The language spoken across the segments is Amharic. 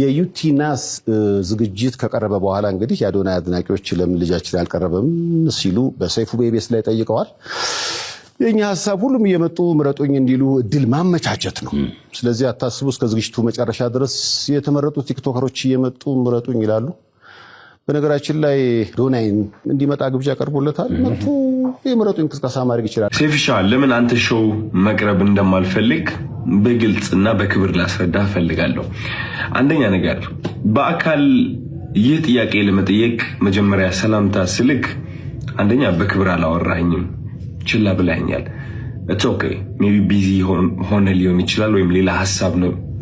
የዩቲናስ ዝግጅት ከቀረበ በኋላ እንግዲህ የአዶናይ አድናቂዎች ለምን ልጃችን አልቀረበም ሲሉ በሰይፉ በኢቢኤስ ላይ ጠይቀዋል። የኛ ሐሳብ ሁሉም እየመጡ ምረጡኝ እንዲሉ እድል ማመቻቸት ነው። ስለዚህ አታስቡ፣ እስከ ዝግጅቱ መጨረሻ ድረስ የተመረጡ ቲክቶከሮች እየመጡ ምረጡኝ ይላሉ። በነገራችን ላይ አዶናይን እንዲመጣ ግብዣ ቀርቦለታል። መጥቶ የምረጡኝ ቅስቀሳ ማድረግ ይችላል። ሴፍሻ ለምን አንተ ሾው መቅረብ እንደማልፈልግ በግልጽና በክብር ላስረዳ ፈልጋለሁ። አንደኛ ነገር በአካል ይህ ጥያቄ ለመጠየቅ መጀመሪያ ሰላምታ ስልክ አንደኛ በክብር አላወራኝም፣ ችላ ብላኛል። ኦኬ ሜቢ ቢዚ ሆነ ሊሆን ይችላል፣ ወይም ሌላ ሐሳብ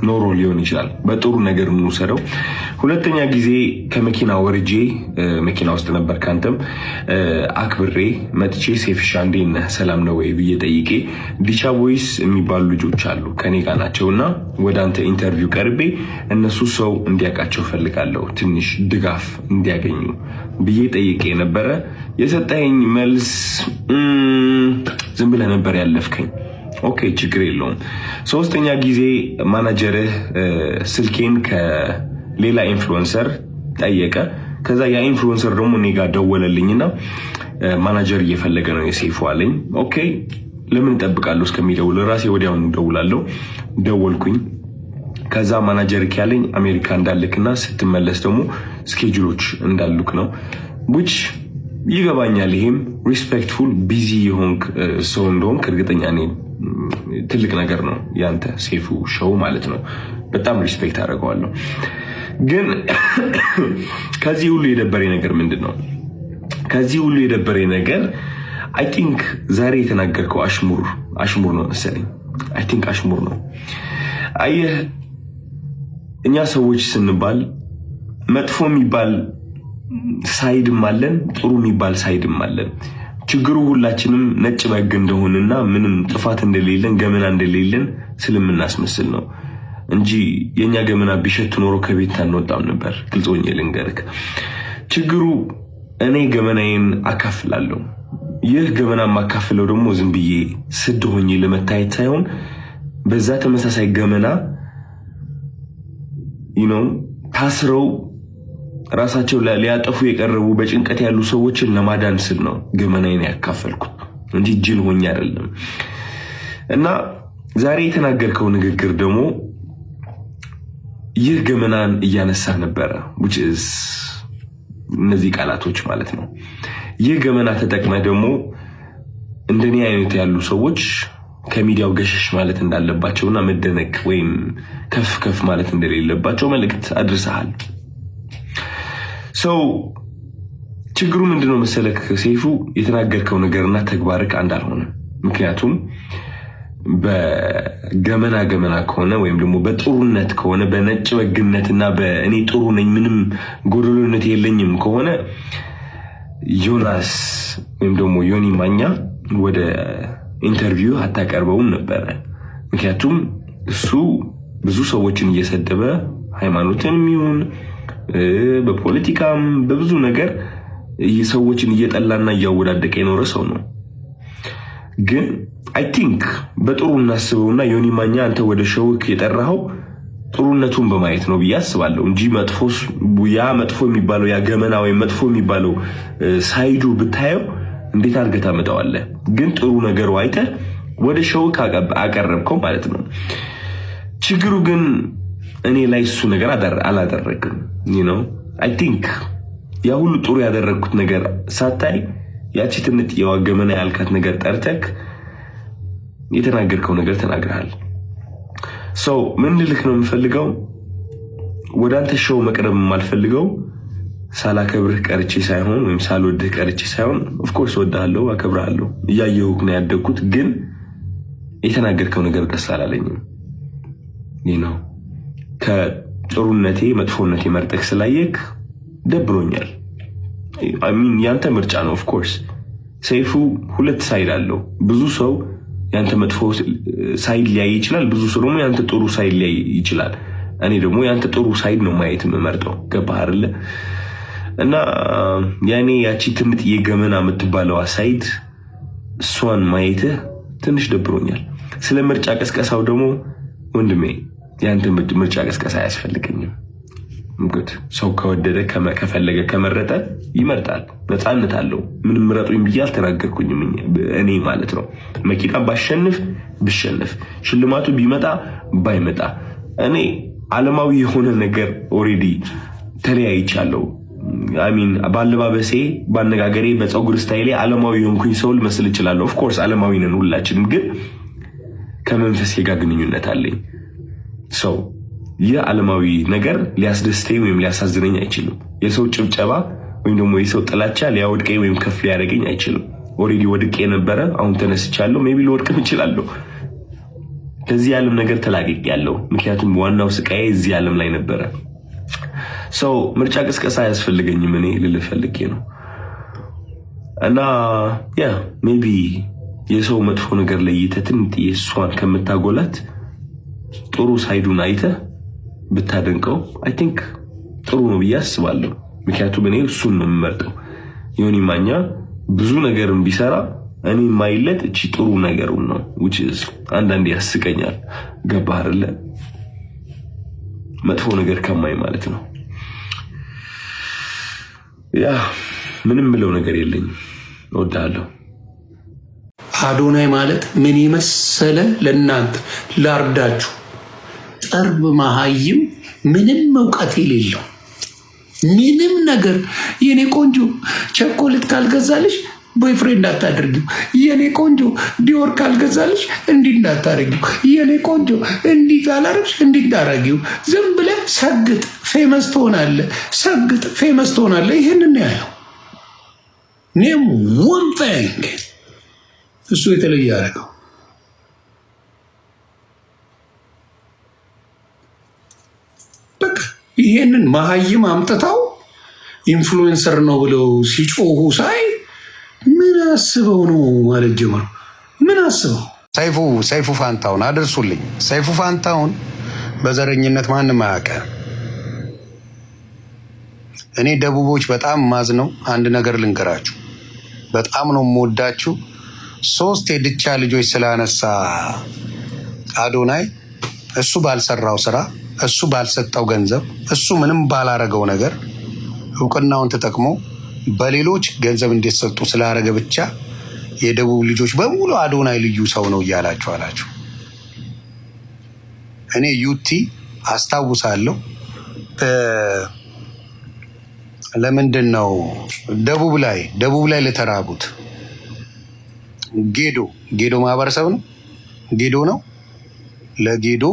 ኖሮ ሊሆን ይችላል። በጥሩ ነገር እንውሰደው። ሁለተኛ ጊዜ ከመኪና ወርጄ መኪና ውስጥ ነበር ካንተም አክብሬ መጥቼ ሴፍሻ እንዴት ነህ ሰላም ነው ወይ ብዬ ጠይቄ ዲቻ ቦይስ የሚባሉ ልጆች አሉ ከኔ ጋር ናቸውና ወደ አንተ ኢንተርቪው ቀርቤ እነሱ ሰው እንዲያውቃቸው ፈልጋለሁ ትንሽ ድጋፍ እንዲያገኙ ብዬ ጠይቄ ነበረ። የሰጠኸኝ መልስ ዝም ብለህ ነበር ያለፍከኝ። ኦኬ ችግር የለውም። ሶስተኛ ጊዜ ማናጀርህ ስልኬን ከሌላ ኢንፍሉዌንሰር ጠየቀ። ከዛ ያ ኢንፍሉዌንሰር ደግሞ እኔ ጋር ደወለልኝና ማናጀር እየፈለገ ነው የሴፉ አለኝ። ኦኬ ለምን እጠብቃለሁ እስከሚደውል ራሴ ወዲያውኑ ደውላለሁ። ደወልኩኝ። ከዛ ማናጀር ያለኝ አሜሪካ እንዳልክና ስትመለስ ደግሞ ስኬጁሎች እንዳሉክ ነው። which ይገባኛል። ይሄም ሪስፔክትፉል ቢዚ የሆንክ ሰው እንደሆንክ እርግጠኛ ነኝ። ትልቅ ነገር ነው ያንተ ሴፉ ሾው ማለት ነው። በጣም ሪስፔክት አደርገዋለሁ። ግን ከዚህ ሁሉ የደበረኝ ነገር ምንድነው? ከዚህ ሁሉ የደበረኝ ነገር አይ ቲንክ ዛሬ የተናገርከው አሽሙር ነው መሰለኝ። አይ ቲንክ አሽሙር ነው። አየህ እኛ ሰዎች ስንባል መጥፎ የሚባል ሳይድም አለን፣ ጥሩ የሚባል ሳይድም አለን። ችግሩ ሁላችንም ነጭ በግ እንደሆነና ምንም ጥፋት እንደሌለን ገመና እንደሌለን ስለምናስመስል ነው እንጂ የኛ ገመና ቢሸት ኖሮ ከቤት አንወጣም ነበር። ግልጽ ሆኜ ልንገርክ፣ ችግሩ እኔ ገመናዬን አካፍላለሁ። ይህ ገመና ማካፍለው ደግሞ ዝም ብዬ ስድ ሆኜ ለመታየት ሳይሆን በዛ ተመሳሳይ ገመና ታስረው ራሳቸው ሊያጠፉ የቀረቡ በጭንቀት ያሉ ሰዎችን ለማዳን ስል ነው ገመናዬን ያካፈልኩት እንጂ ጅል ሆኜ አይደለም። እና ዛሬ የተናገርከው ንግግር ደግሞ ይህ ገመናን እያነሳ ነበረ which is እነዚህ ቃላቶች ማለት ነው። ይህ ገመና ተጠቅመህ ደግሞ እንደኔ አይነት ያሉ ሰዎች ከሚዲያው ገሸሽ ማለት እንዳለባቸውና መደነቅ ወይም ከፍ ማለት እንደሌለባቸው መልእክት አድርሰሃል። ሰው ችግሩ ምንድነው መሰለክ ሴፉ፣ የተናገርከው ነገርና ተግባርክ አንድ አልሆነ። ምክንያቱም በገመና ከሆነ ወይም ደግሞ በጥሩነት ከሆነ በነጭ በግነትና በእኔ ጥሩ ነኝ ምንም ጎደሎነት የለኝም ከሆነ ዮናስ ወይም ደግሞ ዮኒ ማኛ ወደ ኢንተርቪው አታቀርበውም ነበረ። ምክንያቱም እሱ ብዙ ሰዎችን እየሰደበ ሃይማኖትን ይሁን በፖለቲካም በብዙ ነገር ሰዎችን እየጠላና እያወዳደቀ የኖረ ሰው ነው። ግን አይ ቲንክ በጥሩ እናስበውና ዮኒ ማኛ አንተ ወደ ሾውክ የጠራኸው ጥሩነቱን በማየት ነው ብዬ አስባለሁ እንጂ መጥፎ የሚባለው ያ ገመና ወይ መጥፎ የሚባለው ሳይዱ ብታየው እንዴት አድርገህ ታመጣዋለህ? ግን ጥሩ ነገሩ አይተህ ወደ ሾውክ አቀረብከው ማለት ነው። ችግሩ ግን እኔ ላይ እሱ ነገር አላደረግም። አይ ቲንክ ያ ሁሉ ጥሩ ያደረግኩት ነገር ሳታይ ያቺ ትንጥ የዋገመና ያልካት ነገር ጠርተክ የተናገርከው ነገር ተናግረሃል። ሰው ምን ልልክ ነው የምፈልገው፣ ወደ አንተ ሾው መቅረብ የማልፈልገው ሳላከብርህ ቀርቼ ሳይሆን ወይም ሳልወድህ ቀርቼ ሳይሆን ኦፍ ኮርስ ወድሃለሁ፣ አከብርሃለሁ፣ እያየሁህ ነው ያደግኩት። ግን የተናገርከው ነገር ደስ አላለኝም። ከጥሩነቴ መጥፎነቴ መርጠክ ስላየክ ደብሮኛል። ያንተ ምርጫ ነው። ኦፍ ኮርስ ሰይፉ ሁለት ሳይድ አለው። ብዙ ሰው ያንተ መጥፎ ሳይድ ሊያይ ይችላል፣ ብዙ ሰው ደግሞ ያንተ ጥሩ ሳይድ ሊያይ ይችላል። እኔ ደግሞ ያንተ ጥሩ ሳይድ ነው ማየት የምመርጠው። ገባህ አይደለ? እና ያኔ ያቺ ትምጥ የገመና የምትባለው ሳይድ እሷን ማየትህ ትንሽ ደብሮኛል። ስለ ምርጫ ቀስቀሳው ደግሞ ወንድሜ ያንተ ምርጫ ቅስቀሳ አያስፈልገኝም። እንግዲህ ሰው ከወደደ ከፈለገ ከመረጠ ይመርጣል፣ ነፃነት አለው። ምንም ምረጡኝ ብዬ አልተናገርኩኝም እኔ ማለት ነው። መኪና ብሸንፍ ሽልማቱ ቢመጣ ባይመጣ እኔ ዓለማዊ የሆነ ነገር ኦሬዲ ተለያይቻለሁ። አሚን ባለባበሴ፣ ባነጋገሬ፣ በፀጉር ስታይሌ ዓለማዊ የሆንኩኝ ሰው ልመስል እችላለሁ። ኦፍ ኮርስ ዓለማዊ ነን ሁላችንም፣ ግን ከመንፈሴ ጋር ግንኙነት አለኝ። ሰው የዓለማዊ ነገር ሊያስደስተኝ ወይም ሊያሳዝነኝ አይችልም። የሰው ጭብጨባ ወይም ደግሞ የሰው ጥላቻ ሊያወድቀኝ ወይም ከፍ ሊያደርገኝ አይችልም። ኦሬዲ ወድቄ ነበረ፣ አሁን ተነስቻለሁ። ሜቢ ልወድቅም እችላለሁ። ከዚህ ዓለም ነገር ተላቅቄያለሁ። ምክንያቱም ዋናው ስቃዬ እዚህ ዓለም ላይ ነበረ። ሰው ምርጫ ቅስቀሳ አያስፈልገኝም እኔ ልልህ ፈልጌ ነው። እና ያ ሜቢ የሰው መጥፎ ነገር ለይተህ ትንጥዬ እሷን ከምታጎላት ጥሩ ሳይዱን አይተህ ብታደንቀው አይ ቲንክ ጥሩ ነው ብዬ አስባለሁ። ምክንያቱም እኔ እሱን ነው የምመርጠው። ዮኒ ማኛ ብዙ ነገርም ቢሰራ እኔ ማይለት እቺ ጥሩ ነገሩን ነው which is አንዳንዴ ያስቀኛል። ገባህ አይደለ? መጥፎ ነገር ከማይ ማለት ነው። ያ ምንም ምለው ነገር የለኝም። እወዳለሁ። አዶናይ ማለት ምን ይመሰለ ለእናንተ ላርዳችሁ ጠርብ መሃይም ምንም ዕውቀት የሌለው ምንም ነገር የኔ ቆንጆ ቸኮሌት ካልገዛልሽ ቦይፍሬንድ አታድርጊው፣ የኔ ቆንጆ ዲዮር ካልገዛልሽ እንዲህ እንዳታረጊው፣ የኔ ቆንጆ እንዲህ ካላረግሽ እንዲህ እንዳታረጊው፣ ዝም ብለህ ሰግጥ ፌመስ ትሆናለህ፣ ሰግጥ ፌመስ ትሆናለህ። ይሄንን ያለው ኔም one thing እሱ የተለየ ያደረገው በቃ ይሄንን መሀይም አምጥታው ኢንፍሉዌንሰር ነው ብለው ሲጮሁ ሳይ ምን አስበው ነው ማለት ጀመሩ። ምን አስበው? ሰይፉ ፋንታውን አድርሱልኝ። ሰይፉ ፋንታውን በዘረኝነት ማንም አያውቅም። እኔ ደቡቦች በጣም ማዝነው አንድ ነገር ልንገራችሁ። በጣም ነው የምወዳችሁ። 3 የድቻ ልጆች ስላነሳ አዶናይ እሱ ባልሰራው ስራ፣ እሱ ባልሰጠው ገንዘብ፣ እሱ ምንም ባላረገው ነገር እውቅናውን ተጠቅሞ በሌሎች ገንዘብ እንዲሰጡ ስላረገ ብቻ የደቡብ ልጆች በሙሉ አዶናይ ልዩ ሰው ነው እያላችሁ አላችሁ። እኔ ዩቲ አስታውሳለሁ። ለምንድን ነው ደቡብ ላይ ለተራቡት ጌዶ ማህበረሰብ ነው ጌዶ ነው ለጌዶ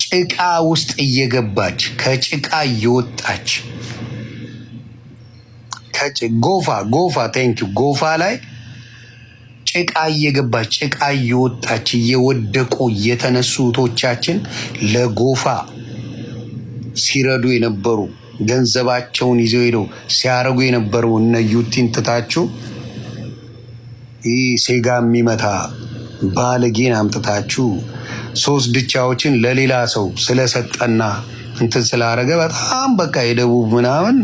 ጭቃ ውስጥ እየገባች ከጭቃ እየወጣች ጎፋ ቴንኪው ጎፋ ላይ ጭቃ እየገባች ጭቃ እየወጣች እየወደቁ የተነሱቶቻችን ለጎፋ ሲረዱ የነበሩ ገንዘባቸውን ይዘው ሄደው ሲያረጉ የነበሩ እነ ዩቲን ትታችሁ ይህ ሴጋ የሚመታ ባለጌን አምጥታችሁ 3 ድቻዎችን ለሌላ ሰው ስለሰጠና እንትን ስላረገ በጣም በቃ የደቡብ ምናምን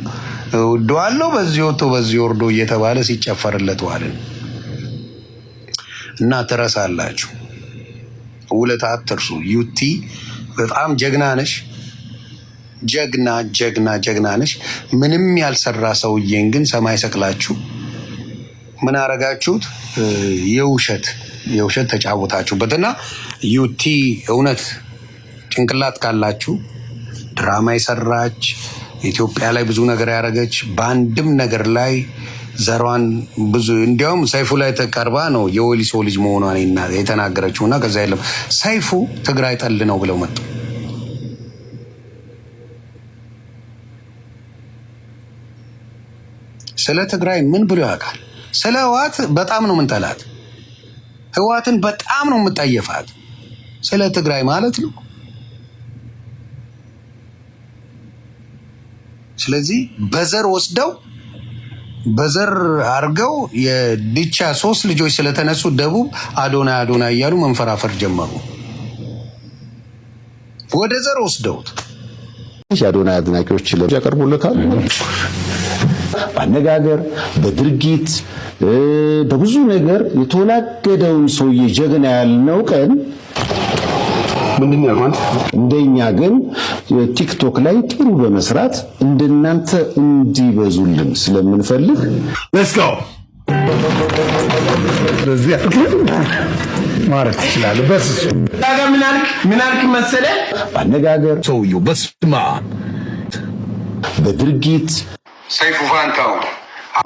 ወደዋለው በዚህ ወጥቶ በዚህ ወርዶ እየተባለ ሲጨፈርለት ዋልን እና ተረሳላችሁ። ውለታ አትርሱ። ዩቲ በጣም ጀግና ነሽ። ጀግና ነሽ። ምንም ያልሰራ ሰውዬን ግን ሰማይ ሰቅላችሁ ምን አረጋችሁት? የውሸት ተጫወታችሁበትና ዩቲ እውነት ጭንቅላት ካላችሁ ድራማ የሰራች ኢትዮጵያ ላይ ብዙ ነገር ያደረገች በአንድም ነገር ላይ ዘሯን ብዙ እንዲያውም ሰይፉ ላይ ተቀርባ ነው የወሊሶ ልጅ መሆኗን የተናገረችውና ከዛ የለም ሰይፉ ትግራይ ጠል ነው ብለው መጡ። ስለ ትግራይ ምን ብሎ ያውቃል? ስለ ህወሓት በጣም ነው ምንጠላት። ህወሓትን በጣም ነው የምጠየፋት። ስለ ትግራይ ማለት ነው። ስለዚህ በዘር ወስደው በዘር አርገው የዲቻ 3 ልጆች ስለተነሱ ደቡብ አዶናይ እያሉ መንፈራፈር ጀመሩ። ወደ ዘር ወስደውት የአዶናይ አድናቂዎች ለምን ያቀርቡልታል? በአነጋገር በድርጊት በብዙ ነገር የተወላገደውን ሰውዬ ጀግና ያልነው ቀን ምንድን ያልኳት እንደኛ ግን ቲክቶክ ላይ ጥሩ በመስራት እንደናንተ እንዲበዙልን ስለምንፈልግ let's go ለዚህ ማለት ይችላል። በስ ታጋ ምን አልክ መሰለ ባነጋገር ሰውየው በስማ በድርጊት ሰይፉ ፋንታው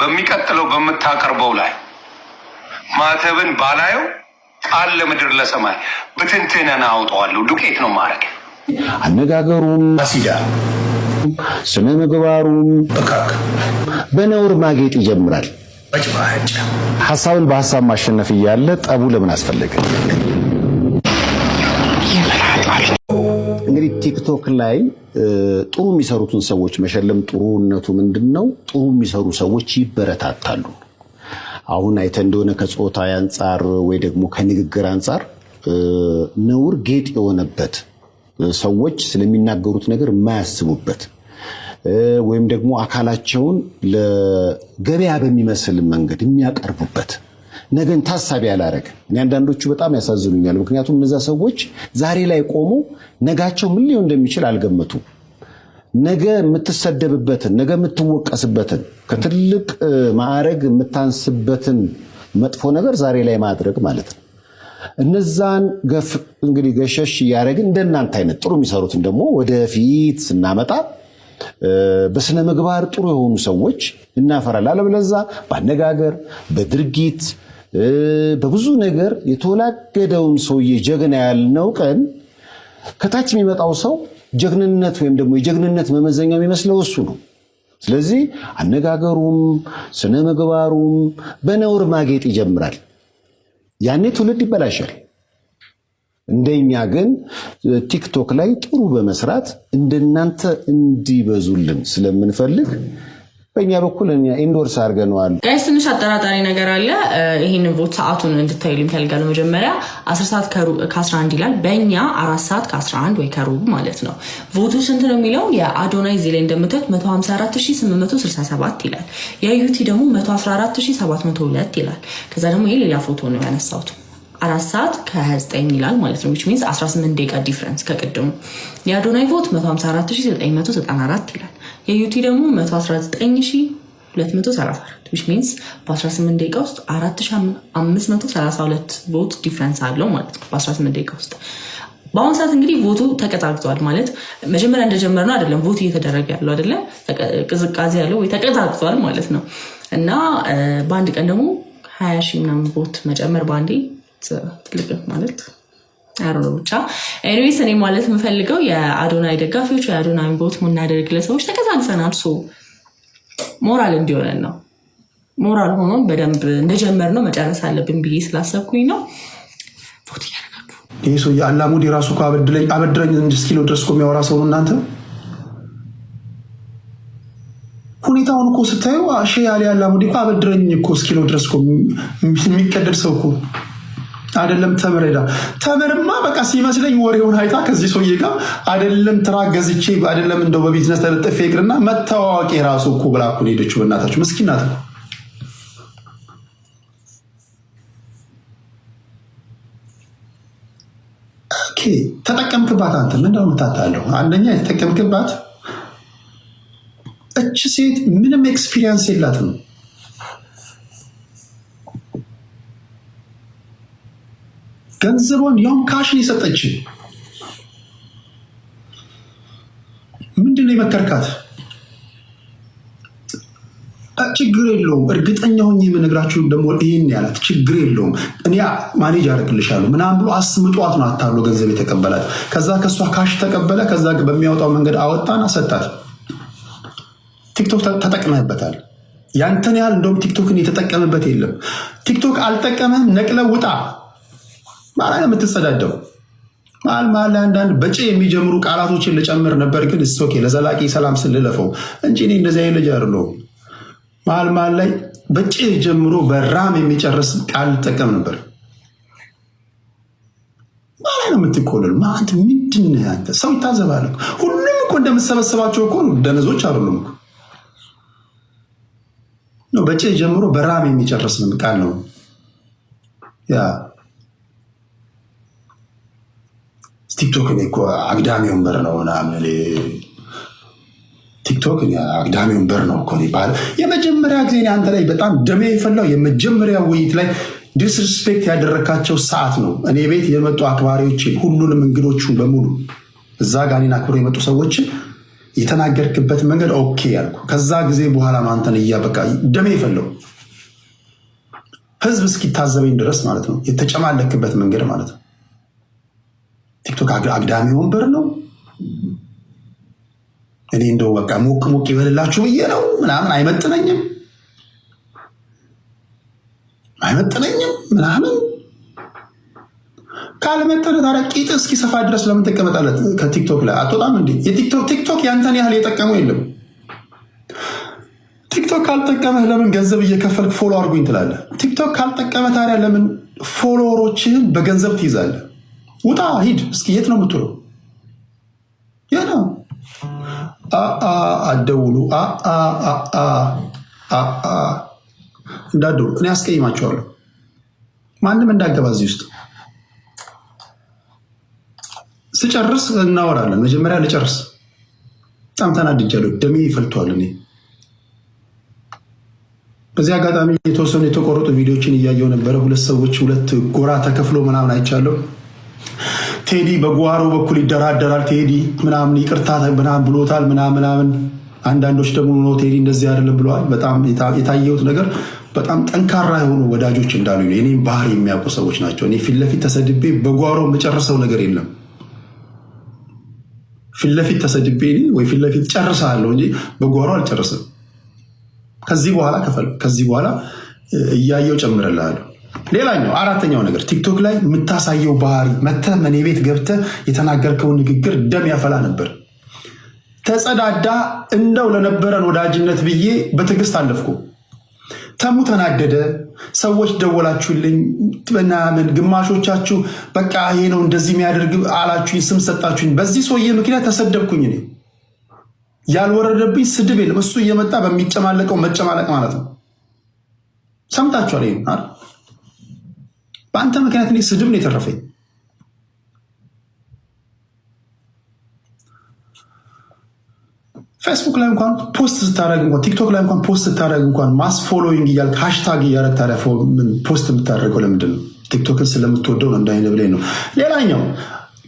በሚቀጥለው በምታቀርበው ላይ ማተብን ባላየው ቃል ለምድር ለሰማይ በትንተና አውጣዋለሁ። ዱቄት ነው ማረግ አነጋገሩም አሲዳ ስነ ምግባሩም በካክ በነውር ማጌጥ ይጀምራል። በጭባጭ ሐሳብን በሐሳብ ማሸነፍ እያለ ጠቡ ለምን አስፈለገ? እንግዲህ ቲክቶክ ላይ ጥሩ የሚሰሩትን ሰዎች መሸለም ጥሩነቱ ምንድነው? ጥሩ የሚሰሩ ሰዎች ይበረታታሉ። አሁን አይተ እንደሆነ ከጾታ አንፃር ወይ ደግሞ ከንግግር አንፃር ነውር ጌጥ የሆነበት ሰዎች ስለሚናገሩት ነገር የማያስቡበት ወይም ደግሞ አካላቸውን ለገበያ በሚመስል መንገድ የሚያቀርቡበት ነገን ታሳቢ ያላረገ እኔ አንዳንዶቹ በጣም ያሳዝኑኛል። ምክንያቱም እነዛ ሰዎች ዛሬ ላይ ቆሞ ነጋቸው ምን ሊሆን እንደሚችል አልገመቱም። ነገ የምትሰደብበትን ነገ የምትወቀስበትን ከትልቅ ማዕረግ የምታንስበትን መጥፎ ነገር ዛሬ ላይ ማድረግ ማለት ነው። እነዛን እንግዲህ ገሸሽ እያደረግን እንደናንተ አይነት ጥሩ የሚሰሩትን ደግሞ ወደፊት ስናመጣ በስነ ምግባር ጥሩ የሆኑ ሰዎች እናፈራለን። አለበለዚያ ባነጋገር በድርጊት በብዙ ነገር የተወላገደውን ሰውዬ ጀግና ያልነው ቀን ከታች የሚመጣው ሰው ጀግንነት ወይም ደግሞ የጀግንነት መመዘኛ የሚመስለው እሱ ነው። ስለዚህ አነጋገሩም ስነ ምግባሩም በነውር ማጌጥ ይጀምራል። ያኔ ትውልድ ይበላሻል። እንደኛ ግን ቲክቶክ ላይ ጥሩ በመስራት እንደናንተ እንዲበዙልን ስለምንፈልግ በእኛ በኩል እኛ ኢንዶርስ አድርገነዋል። ጋይስ ትንሽ አጠራጣሪ ነገር አለ። ይህንን ቮት ሰዓቱን እንድታዩልኝ ፈልጋለሁ። መጀመሪያ 10 ሰዓት ከ11 ይላል። በእኛ 4 ሰዓት ከ11 ወይ ከሩብ ማለት ነው። ቮቱ ስንት ነው የሚለው የአዶናይ ዚህ ላይ እንደምታዩት 154867 ይላል። የዩቲ ደግሞ 114702 ይላል። ከዛ ደግሞ ይሄ ሌላ ፎቶ ነው ያነሳሁት 4 ሰዓት ከ29 ይላል ማለት ነው። which means 18 ደቂቃ ዲፍረንስ ከቅድሙ። የአዶናይ ቮት 150994 ይላል። የዩቲ ደግሞ 119234 which means በ18 ደቂቃ ውስጥ 4532 ቮት ዲፍረንስ አለው ማለት ነው በ18 ደቂቃ ውስጥ። በአሁኑ ሰዓት እንግዲህ ቮቱ ተቀጣቅጧል ማለት መጀመሪያ እንደጀመርነው አይደለም። ቮት እየተደረገ ያለው አይደለም፣ ቅዝቃዜ ያለው ወይ ተቀጣቅጧል ማለት ነው። እና በአንድ ቀን ደግሞ 20 ሺህ ምናምን ቮት መጨመር በአንዴ ትልቅ ማለት አሮ ብቻ ኤኒዌይስ እኔ ማለት የምፈልገው የአዶናይ ደጋፊዎች የአዶናይ ቦት ምናደርግ ለሰዎች ተቀዛቅዘናል። ሶ ሞራል እንዲሆነን ነው። ሞራል ሆኖን በደንብ እንደጀመርነው መጨረስ አለብን ብዬ ስላሰብኩኝ ነው። ቮት ያደርጋችሁ ይሄ ሰው የአላሙዲ ራሱ እኮ አበድረኝ እስኪለው ድረስ እኮ የሚያወራ ሰው ነው። እናንተ ሁኔታውን እኮ ስታዩ ሼህ ያለ አላሙዲ እኮ አበድረኝ እኮ እስኪለው ድረስ እኮ የሚቀደድ ሰው እኮ አይደለም። ተምርማ በቃ ሲመስለኝ ወሬውን አይታ ከዚህ ሰውዬ ጋር አይደለም ትራክ ገዝቼ አይደለም እንደው በቢዝነስ ተለጥፌ ይቅርና መታወቂያ ራሱ እኮ ብላ እኮ ሄደችው። በእናታችሁ ምስኪን ናት። ኦኬ ተጠቀምክባት። አንተ ምንድነው የምታታለው? አንደኛ የተጠቀምክባት እች ሴት ምንም ኤክስፒሪየንስ የላትም። ገንዘቧን ያውም ካሽን የሰጠች ምንድነው የመከርካት? ችግር የለውም እርግጠኛ ሆኜ የምነግራችሁ ደግሞ ይህን ያላት ችግር የለውም እኔ ማኔጅ አደርግልሻለሁ ምናምን ብሎ አስምጧት ነው አታሎ ገንዘብ የተቀበላት። ከዛ ከሷ ካሽ ተቀበለ። ከዛ በሚያወጣው መንገድ አወጣና ሰጣት። ቲክቶክ ተጠቅመህበታል። ያንተን ያህል እንደውም ቲክቶክን የተጠቀመበት የለም። ቲክቶክ አልጠቀመህም፣ ነቅለው ውጣ ማለት ነው የምትጸዳደው። መሀል ላይ አንዳንድ በጭ የሚጀምሩ ቃላቶችን ልጨምር ነበር፣ ግን ኦኬ ለዘላቂ ሰላም ስልለፈው እንጂ እኔ እንደዚህ አይነት ልጅ አይደለሁም። መሀል ላይ በጭ ጀምሮ በራም የሚጨርስ ቃል ልጠቀም ነበር። ማለት ነው የምትኮለሉ ማለት ምንድን ነው? አንተ ሰው ይታዘባል። ሁሉም እኮ እንደምትሰበስባቸው እኮ ደነዞች አይደሉም ነው። በጭ ጀምሮ በራም የሚጨርስ ቃል ነው ያ ቲክቶክ እኮ አግዳሚ ወንበር ነው ምናምን ቲክቶክ አግዳሚ ወንበር ነው እኮ ይባል። የመጀመሪያ ጊዜ አንተ ላይ በጣም ደሜ የፈላው የመጀመሪያ ውይይት ላይ ዲስሪስፔክት ያደረካቸው ሰዓት ነው። እኔ ቤት የመጡ አክባሪዎችን ሁሉንም እንግዶቹን በሙሉ እዛ ጋር እኔን አክብረው የመጡ ሰዎችን የተናገርክበት መንገድ ኦኬ ያልኩ። ከዛ ጊዜ በኋላ አንተን እያበቃ ደሜ የፈላው ህዝብ እስኪታዘበኝ ድረስ ማለት ነው የተጨማለክበት መንገድ ማለት ነው። ቲክቶክ አግዳሚ ወንበር ነው። እኔ እንደው በቃ ሞቅ ሞቅ ይበልላችሁ ብዬ ነው ምናምን አይመጥነኝም ምናምን ካልመጠነ ታዲያ ቂጥ እስኪሰፋ ድረስ ለምን ተቀመጣለት? ከቲክቶክ ላይ አትወጣም እንዴ? ቲክቶክ ያንተን ያህል የጠቀመው የለም። ቲክቶክ ካልጠቀመህ ለምን ገንዘብ እየከፈልክ ፎሎ አድርጉኝ ትላለህ? ቲክቶክ ካልጠቀመህ ታዲያ ለምን ፎሎወሮችህን በገንዘብ ትይዛለህ? ውጣ ሂድ እስኪ። የት ነው የምትውለው? ያ ነው አደውሉ እንዳደውሉ። እኔ አስቀይማቸዋለሁ። ማንም እንዳገባ እዚህ ውስጥ ስጨርስ እናወራለን። መጀመሪያ ልጨርስ። በጣም ተናድጃለሁ። ደሜ ይፈልቷል። እኔ በዚህ አጋጣሚ የተወሰኑ የተቆረጡ ቪዲዮችን እያየው ነበረ። ሁለት ሰዎች ሁለት ጎራ ተከፍሎ ምናምን አይቻለሁ። ቴዲ በጓሮ በኩል ይደራደራል። ቴዲ ምናምን ይቅርታ ምናምን ብሎታል ምናምን። አንዳንዶች ደግሞ ነው ቴዲ እንደዚህ አይደለም ብለዋል። በጣም የታየሁት ነገር በጣም ጠንካራ የሆኑ ወዳጆች እንዳሉ የኔም ባህሪ የሚያውቁ ሰዎች ናቸው። እኔ ፊት ለፊት ተሰድቤ በጓሮ የምጨርሰው ነገር የለም። ፊት ለፊት ተሰድቤ ወይ ፊት ለፊት ጨርሳለሁ እንጂ በጓሮ አልጨርስም። ከዚህ በኋላ እያየው ጨምርልሃለሁ። ሌላኛው አራተኛው ነገር ቲክቶክ ላይ የምታሳየው ባህሪ መተህ እኔ ቤት ገብተህ የተናገርከውን ንግግር ደም ያፈላ ነበር። ተጸዳዳ እንደው ለነበረን ወዳጅነት ብዬ በትዕግስት አለፍኩ። ተሙ ተናደደ። ሰዎች ደወላችሁልኝ ምናምን፣ ግማሾቻችሁ በቃ ይሄ ነው እንደዚህ የሚያደርግ አላችሁኝ፣ ስም ሰጣችሁኝ። በዚህ ሰውዬ ምክንያት ተሰደብኩኝ። እኔ ያልወረደብኝ ስድብ የለም። እሱ እየመጣ በሚጨማለቀው መጨማለቅ ማለት ነው። ሰምታችኋል። ይሄ በአንተ ምክንያት እኔ ስድብ ነው የተረፈኝ። ፌስቡክ ላይ እንኳን ፖስት ስታደረግ እንኳን ቲክቶክ ላይ እንኳን ፖስት ስታደረግ እንኳን ማስ ፎሎዊንግ እያልክ ሃሽታግ እያደረግ ታዲያ ፖስት የምታደርገው ለምንድን ነው? ቲክቶክን ስለምትወደው ነው እንዳይነ ብላይ ነው።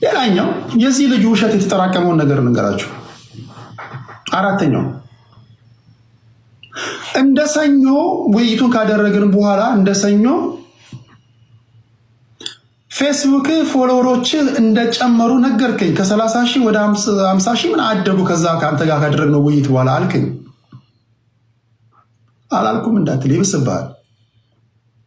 ሌላኛው የዚህ ልጅ ውሸት የተጠራቀመውን ነገር እንገራችሁ። አራተኛው እንደ ሰኞ ውይይቱን ካደረግን በኋላ እንደ ሰኞ ፌስቡክ ፎሎወሮች እንደጨመሩ ነገርከኝ። ከ30 ሺህ ወደ 50 ሺህ ምን አደጉ ከዛ ከአንተ ጋር ካደረግነው ውይይት በኋላ አልከኝ። አላልኩም እንዳትል ይብስብሃል።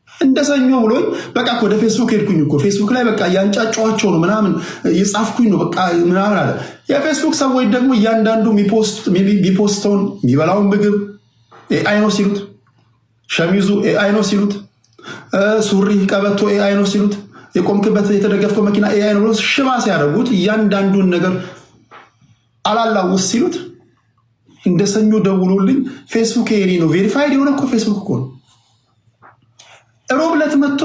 እንደ ሰኞ ብሎኝ በቃ ወደ ፌስቡክ ሄድኩኝ እኮ ፌስቡክ ላይ በቃ እያንጫጫኋቸው ነው ምናምን እየጻፍኩኝ ነው በቃ ምናምን አለ። የፌስቡክ ሰዎች ደግሞ እያንዳንዱ የሚፖስተውን የሚበላውን ምግብ ኤአይ ነው ሲሉት፣ ሸሚዙ ኤአይ ነው ሲሉት፣ ሱሪ ቀበቶ ኤአይ ነው ሲሉት፣ የቆምክበት የተደገፍከው መኪና ኤአይ ነው ብሎ ሽባ ሲያደርጉት እያንዳንዱን ነገር አላላውስ ሲሉት እንደ ሰኞ ደውሎልኝ ፌስቡክ የኔ ነው ቬሪፋይድ የሆነ እኮ ፌስቡክ እኮ ነው። ሮብ ዕለት መጥቶ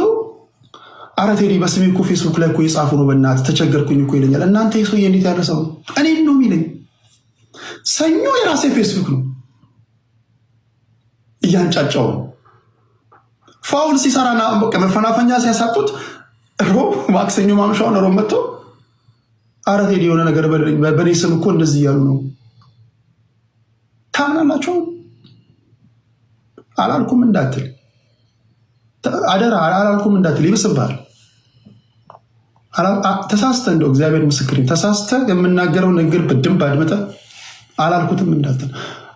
ኧረ ቴዲ በስሜ እኮ ፌስቡክ ላይ እኮ የጻፉ ነው በእናትህ ተቸገርኩኝ እኮ ይለኛል። እናንተ የሰውዬ እንዴት ያለ ሰው እኔን ነው የሚለኝ? ሰኞ የራሴ ፌስቡክ ነው እያንጫጫው ነው። ፋውል ሲሰራና መፈናፈኛ ሲያሳጡት ሮብ ማክሰኞ ማምሻውን ሮብ መጥቶ ኧረ ቴዲ የሆነ ነገር በእኔ ስም እኮ እንደዚህ እያሉ ነው። ታምናላችሁ? አላልኩም እንዳትል አደራ፣ አላልኩም እንዳትል ይብስብሃል። ተሳስተ እንደው እግዚአብሔር ምስክር ተሳስተ የምናገረው ንግግር በደንብ አድምጠህ አላልኩትም እንዳትል።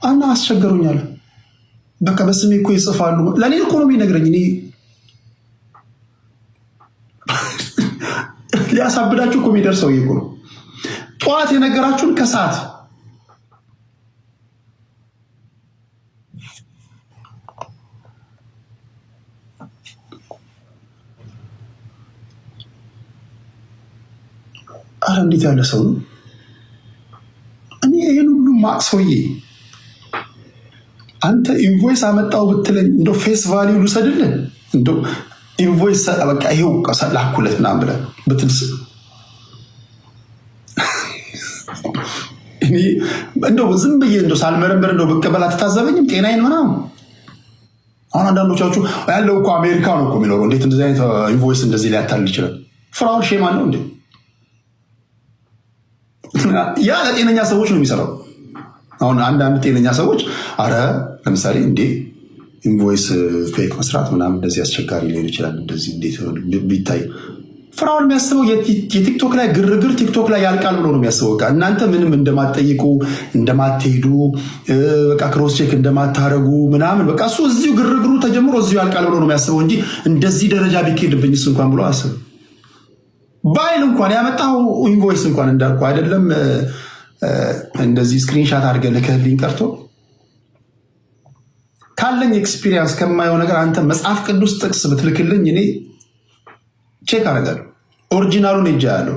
አና አስቸገሩኛል። በቃ በስሜ እኮ ይጽፋሉ። ለእኔ እኮ ነው የሚነግረኝ። እኔ ሊያሳብዳችሁ እኮ የሚደርሰው እኮ ነው። ጠዋት የነገራችሁን ከሰዓት አረ እንዴት ያለ ሰው ነው! እኔ ይህን ሁሉ ማቅ ሰውዬ አንተ ኢንቮይስ አመጣው ብትለኝ እንደው ፌስ ቫሊዩ ልውሰድልህ እንደው ኢንቮይስ በቃ ይሄው ላኩለት ምናምን ብለህ ብትልስ እንደው ዝም ብዬ እንደው ሳልመረምር እንደው ብቀበል አትታዘበኝም? ጤናዬን ምናምን። አሁን አንዳንዶቻችሁ ያለው እኮ አሜሪካ ነው እኮ የሚኖረው፣ እንዴት እንደዚህ አይነት ኢንቮይስ እንደዚህ ሊያታልል ይችላል? ፍራውን ሼማ ነው እንዴ? ያ ለጤነኛ ሰዎች ነው የሚሰራው። አሁን አንዳንድ ጤነኛ ሰዎች አረ ለምሳሌ እንዴ ኢንቮይስ ፌክ መስራት ምናምን እንደዚህ አስቸጋሪ ሊሆን ይችላል፣ እንደዚህ እንዴት ቢታይ። ፍራውን የሚያስበው የቲክቶክ ላይ ግርግር ቲክቶክ ላይ ያልቃል ብሎ ነው የሚያስበው። በቃ እናንተ ምንም እንደማትጠይቁ እንደማትሄዱ፣ በቃ ክሮስ ቼክ እንደማታረጉ ምናምን፣ በቃ እሱ እዚሁ ግርግሩ ተጀምሮ እዚሁ ያልቃል ብሎ ነው የሚያስበው እንጂ እንደዚህ ደረጃ ቢኬድብኝስ እንኳን ብሎ አስብ ባይል እንኳን ያመጣው ኢንቮይስ እንኳን እንዳልኩ አይደለም እንደዚህ ስክሪንሻት አድርገህ ልከህልኝ ቀርቶ ካለኝ ኤክስፒሪየንስ ከማየው ነገር አንተ መጽሐፍ ቅዱስ ጥቅስ ብትልክልኝ እኔ ቼክ አደርጋለሁ። ኦሪጂናሉን እጃ ያለው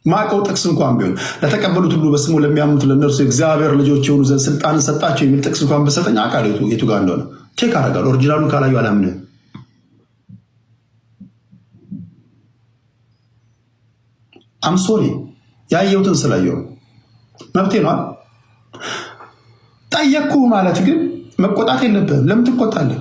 ማቀው ጥቅስ እንኳን ቢሆን ለተቀበሉት ሁሉ በስሙ ለሚያምኑት ለእነርሱ እግዚአብሔር ልጆች የሆኑ ዘንድ ስልጣንን ሰጣቸው የሚል ጥቅስ እንኳን በሰጠኝ አውቃለሁ የቱ ጋር እንደሆነ ቼክ አደርጋለሁ። ኦሪጂናሉን ካላዩ አላምንም። አምሶሪ ያየሁትን ስላየው መብቴ ነው። ጠየቅኩ ማለት ግን መቆጣት የለብህም። ለምን ትቆጣለህ?